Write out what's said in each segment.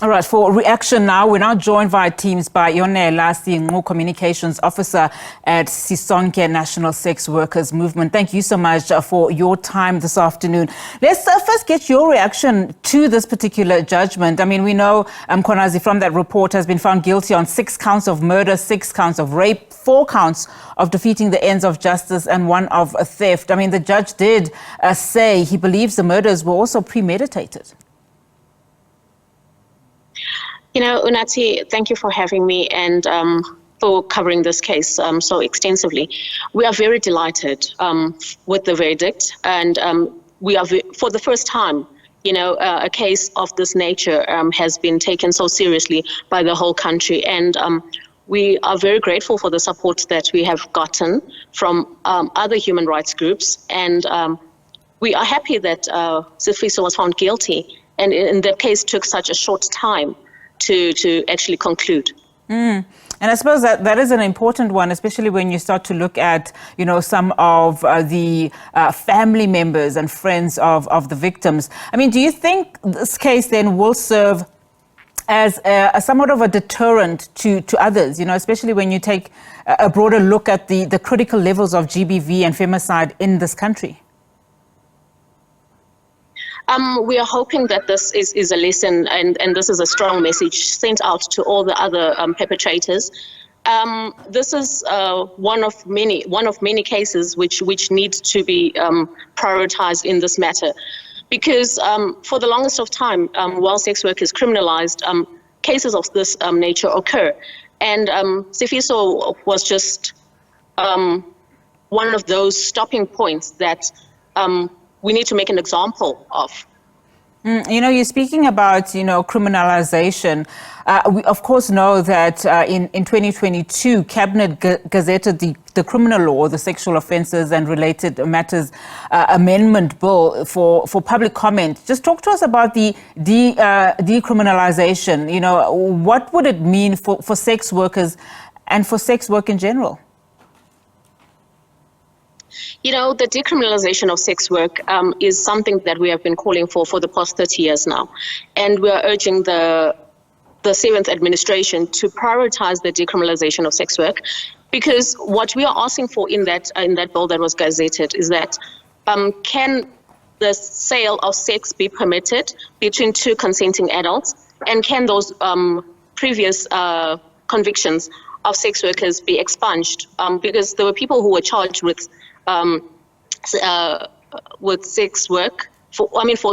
All right, for reaction now, we're now joined via Teams by Yonela Sinqu, Communications Officer at Sisonke National Sex Workers Movement. Thank you so much for your time this afternoon. Let's first get your reaction to this particular judgment. I mean, we know Mkhwanazi from that report has been found guilty on 6 counts of murder, 6 counts of rape, 4 counts of defeating the ends of justice and 1 of theft. I mean, the judge did say he believes the murders were also premeditated. You know, Unati, thank you for having me and for covering this case so extensively. We are very delighted with the verdict, and we are, for the first time, you know, a case of this nature has been taken so seriously by the whole country, and we are very grateful for the support that we have gotten from other human rights groups, and we are happy that Sifiso was found guilty, and in that case took such a short time to actually conclude. And I suppose that is an important one, especially when you start to look at, you know, some of the family members and friends of the victims. I mean, do you think this case then will serve as somewhat of a deterrent to others, you know, especially when you take a broader look at the critical levels of GBV and femicide in this country? We are hoping that this is a lesson and this is a strong message sent out to all the other perpetrators. This is one of many cases which need to be prioritized in this matter, because for the longest of time, while sex work is criminalized, cases of this nature occur, and Sifiso was just one of those stopping points that we need to make an example of. You know, you're speaking about, you know, criminalization. We, of course, know that in 2022, Cabinet gazetted the criminal law, the Sexual Offences and Related Matters Amendment Bill for public comment. Just talk to us about the decriminalization. You know, what would it mean for sex workers and for sex work in general? You know, the decriminalization of sex work is something that we have been calling for the past 30 years now. And we are urging the 7th administration to prioritize the decriminalization of sex work, because what we are asking for in that bill that was gazetted is that can the sale of sex be permitted between 2 consenting adults, and can those previous convictions of sex workers be expunged? Because there were people who were charged with sex work, for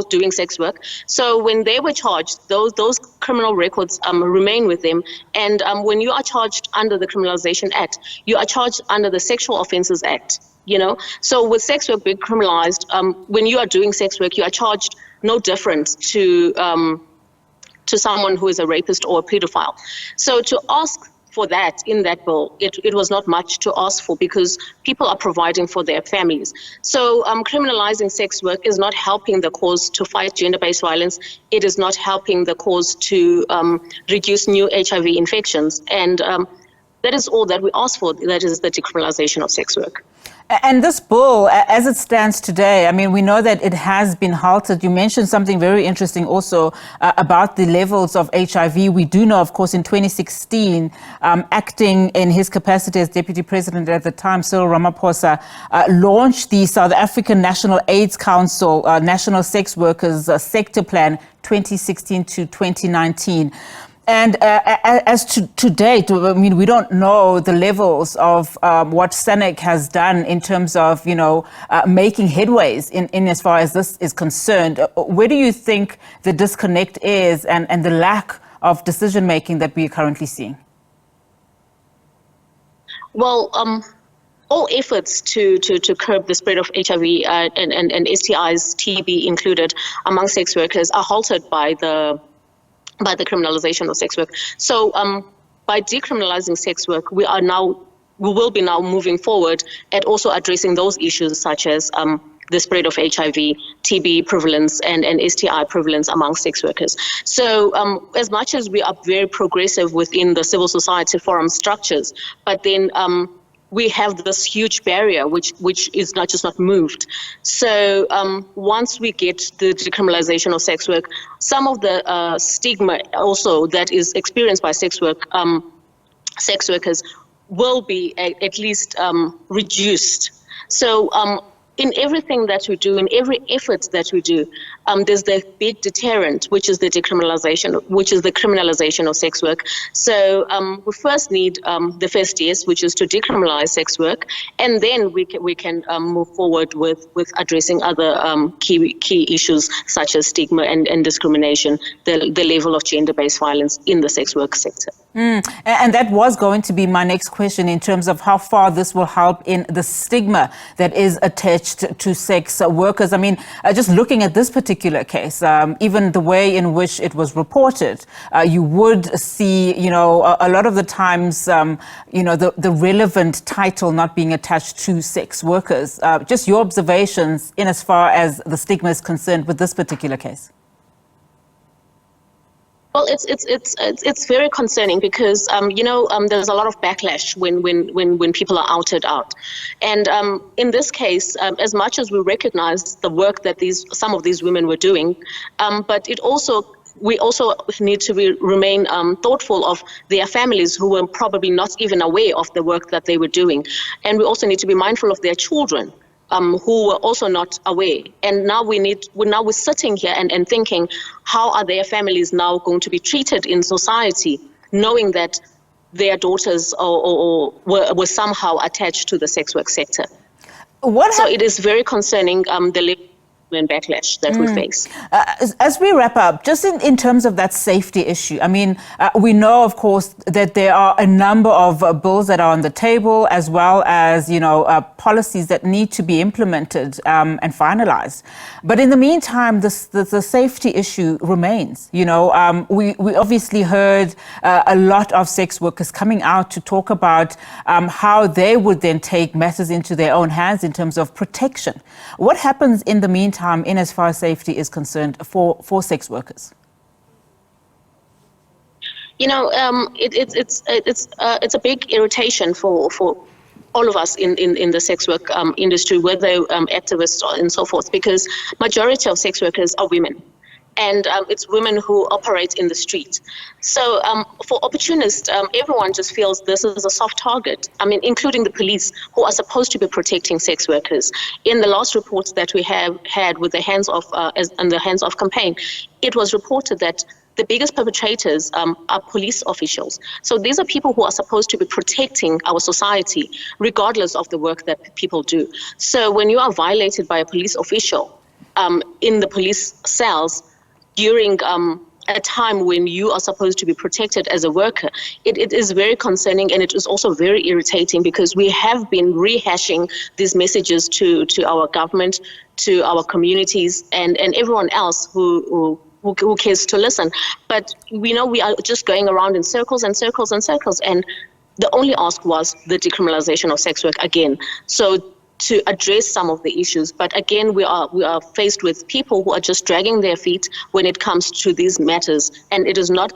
doing sex work. So when they were charged, those criminal records remain with them. And when you are charged under the Criminalization Act, you are charged under the Sexual Offences Act. You know, so with sex work being criminalized, when you are doing sex work, you are charged no different to someone who is a rapist or a pedophile. So to ask for that in that bill, it was not much to ask for, because people are providing for their families. So criminalizing sex work is not helping the cause to fight gender-based violence. It is not helping the cause to reduce new HIV infections. And that is all that we ask for, that is the decriminalization of sex work. And this bill, as it stands today, I mean, we know that it has been halted. You mentioned something very interesting also about the levels of HIV. We do know, of course, in 2016, acting in his capacity as deputy president at the time, Cyril Ramaphosa launched the South African National AIDS Council National Sex Workers Sector Plan 2016 to 2019. And as to date, I mean, we don't know the levels of what SANEC has done in terms of, you know, making headways in as far as this is concerned. Where do you think the disconnect is and the lack of decision making that we are currently seeing? Well, all efforts to curb the spread of HIV and STIs, TB included, among sex workers are halted by the criminalization of sex work. So by decriminalizing sex work, we will be now moving forward at also addressing those issues such as the spread of HIV, TB prevalence, and STI prevalence among sex workers. So as much as we are very progressive within the civil society forum structures, but then we have this huge barrier which is just not moved. So once we get the decriminalization of sex work, some of the stigma also that is experienced by sex workers will be at least reduced. So in everything that we do, in every effort that we do, there's the big deterrent, which is the criminalization of sex work. So we first need the first yes, which is to decriminalize sex work, and then we can move forward with addressing other key issues such as stigma and discrimination, the level of gender-based violence in the sex work sector. And that was going to be my next question in terms of how far this will help in the stigma that is attached to sex workers. I mean, just looking at this particular case, even the way in which it was reported, you would see, a lot of the times, the relevant title not being attached to sex workers. Just your observations in as far as the stigma is concerned with this particular case. Well, it's very concerning because there's a lot of backlash when people are outed out, and in this case, as much as we recognize the work that some of these women were doing, but we also need to remain thoughtful of their families who were probably not even aware of the work that they were doing, and we also need to be mindful of their children. Who were also not aware. And now we're sitting here and thinking, how are their families now going to be treated in society, knowing that their daughters were somehow attached to the sex work sector? So it is very concerning, the level and backlash that we face. As we wrap up, just in terms of that safety issue, I mean, we know, of course, that there are a number of bills that are on the table, as well as, policies that need to be implemented and finalized. But in the meantime, the safety issue remains. We obviously heard a lot of sex workers coming out to talk about how they would then take matters into their own hands in terms of protection. What happens in the meantime in as far as safety is concerned for sex workers? It's a big irritation for all of us in the sex work industry, whether activists and so forth, because majority of sex workers are women. And it's women who operate in the street. So for opportunists, everyone just feels this is a soft target. I mean, including the police, who are supposed to be protecting sex workers. In the last reports that we have had with the Hands Off campaign, it was reported that the biggest perpetrators are police officials. So these are people who are supposed to be protecting our society, regardless of the work that people do. So when you are violated by a police official in the police cells, during a time when you are supposed to be protected as a worker, it is very concerning, and it is also very irritating because we have been rehashing these messages to our government, to our communities, and everyone else who cares to listen. But we are just going around in circles and circles and circles, and the only ask was the decriminalization of sex work again. So to address some of the issues. But again, we are faced with people who are just dragging their feet when it comes to these matters. And it is not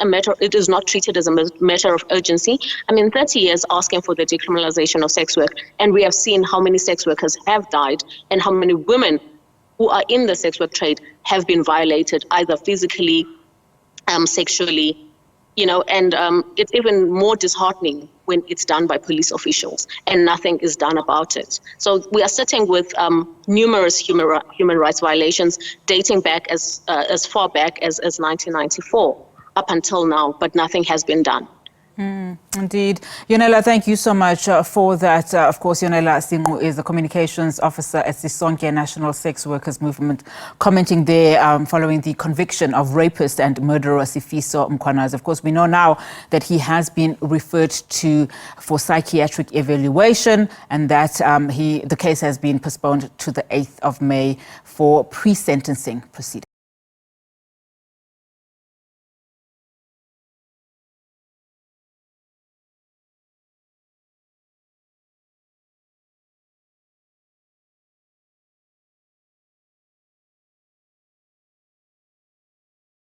treated as a matter of urgency. I mean, 30 years asking for the decriminalization of sex work, and we have seen how many sex workers have died and how many women who are in the sex work trade have been violated, either physically, sexually, and it's even more disheartening when it's done by police officials and nothing is done about it. So we are sitting with numerous human rights violations dating back as far back as 1994 up until now, but nothing has been done. Indeed. Yonela, thank you so much for that. Of course, Yonela Sinqu is the communications officer at Sisonke National Sex Workers Movement, commenting there following the conviction of rapist and murderer Sifiso Mkhwanazi. Of course, we know now that he has been referred to for psychiatric evaluation, and that the case has been postponed to the 8th of May for pre-sentencing proceedings.